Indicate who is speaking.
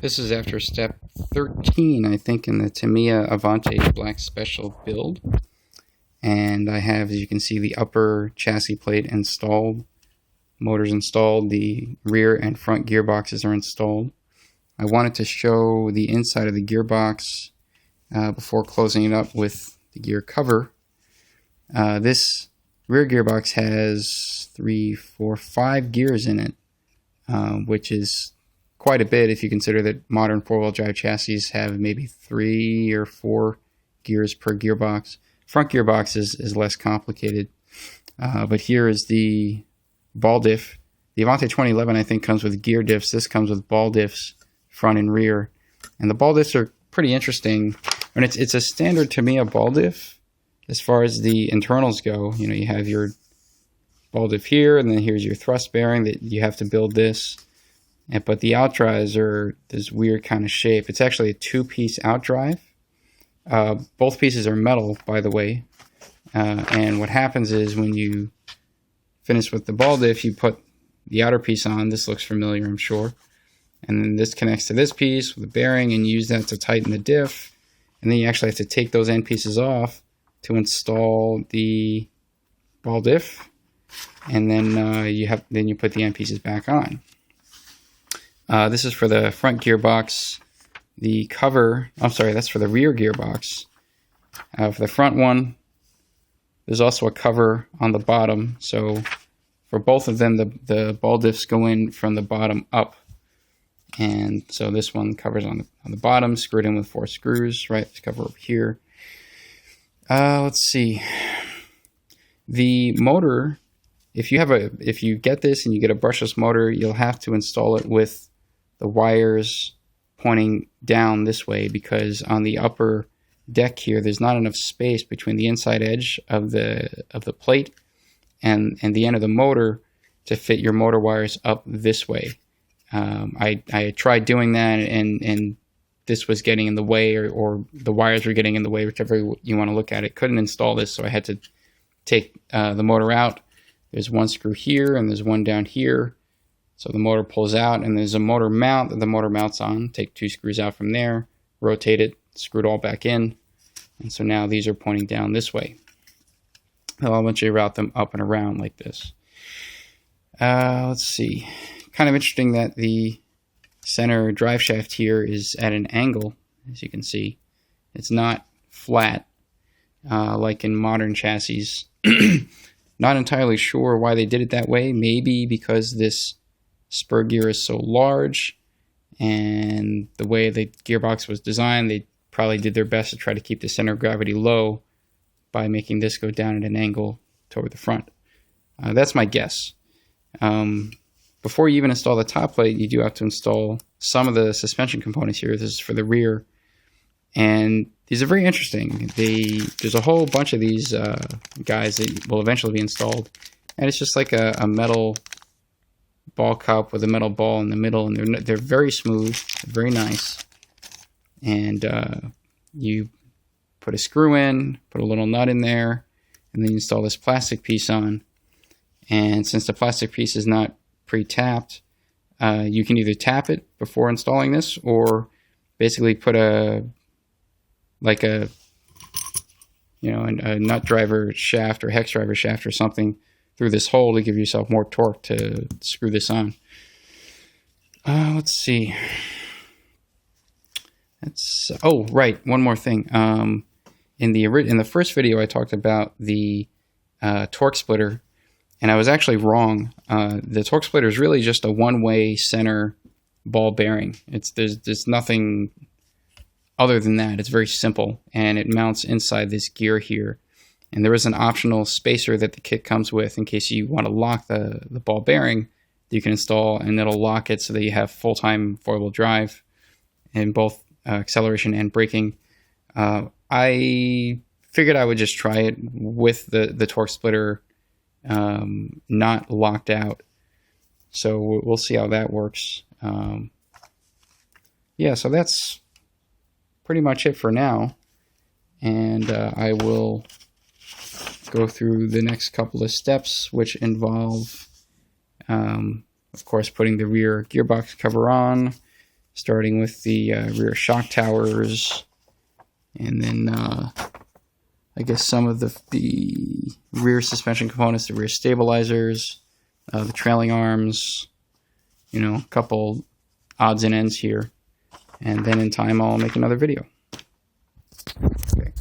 Speaker 1: This is after step 13, I think, in the Tamiya Avante Black Special build. And I have, as you can see, the upper chassis plate installed, motors installed, the rear and front gearboxes are installed. I wanted to show the inside of the gearbox before closing it up with the gear cover. This rear gearbox has 5 gears in it, which is quite a bit if you consider that modern four-wheel drive chassis have maybe 3 or 4 gears per gearbox. Front gearbox is less complicated, but here is the ball diff. The Avante 2011 I think comes with gear diffs. This comes with ball diffs, front and rear, and the ball diffs are pretty interesting. And it's a standard Tamiya ball diff as far as the internals go. You know, you have your ball diff here, and then here's your thrust bearing that you have to build this. But the outdrives are this weird kind of shape. It's actually a 2-piece outdrive. Both pieces are metal, by the way. And what happens is when you finish with the ball diff, you put the outer piece on. This looks familiar, I'm sure. And then this connects to this piece with the bearing, and you use that to tighten the diff. And then you actually have to take those end pieces off to install the ball diff. And then you put the end pieces back on. This is for the front gearbox. The cover, I'm sorry, that's for the rear gearbox. For the front one, there's also a cover on the bottom. So for both of them, the ball diffs go in from the bottom up. And so this one covers on the bottom, screwed in with 4 screws, right? Let's cover over here. Let's see. The motor, if you get this and you get a brushless motor, you'll have to install it with the wires pointing down this way, because on the upper deck here, there's not enough space between the inside edge of the plate and the end of the motor to fit your motor wires up this way. I tried doing that, and this was getting in the way, or the wires were getting in the way, whichever you want to look at it. Couldn't install this, so I had to take the motor out. There's one screw here, and there's one down here. So the motor pulls out, and there's a motor mount that the motor mounts on. Take 2 screws out from there, rotate it, screw it all back in. And so now these are pointing down this way. I'll eventually route them up and around like this. Let's see. Kind of interesting that the center drive shaft here is at an angle, as you can see. It's not flat like in modern chassis. Not entirely sure why they did it that way. Maybe because this spur gear is so large, and the way the gearbox was designed, they probably did their best to try to keep the center of gravity low by making this go down at an angle toward the front. That's my guess. Before you even install the top plate, you do have to install some of the suspension components here. This is for the rear, and these are very interesting. There's a whole bunch of these guys that will eventually be installed, and it's just like a metal ball cup with a metal ball in the middle, and they're very smooth, very nice. And you put a screw in, put a little nut in there, and then you install this plastic piece on. And since the plastic piece is not pre-tapped, you can either tap it before installing this, or basically put a nut driver shaft or hex driver shaft or something through this hole to give yourself more torque to screw this on. Let's see. Oh, right. One more thing. In the first video, I talked about the torque splitter, and I was actually wrong. The torque splitter is really just a one-way center ball bearing. There's nothing other than that. It's very simple, and it mounts inside this gear here. And there is an optional spacer that the kit comes with in case you want to lock the ball bearing that you can install, and it'll lock it so that you have full-time four-wheel drive in both acceleration and braking. I figured I would just try it with the torque splitter not locked out. So we'll see how that works. Yeah, so that's pretty much it for now. And I will go through the next couple of steps, which involve, of course, putting the rear gearbox cover on, starting with the rear shock towers, and then I guess some of the rear suspension components, the rear stabilizers, the trailing arms, you know, a couple odds and ends here. And then in time I'll make another video. Okay.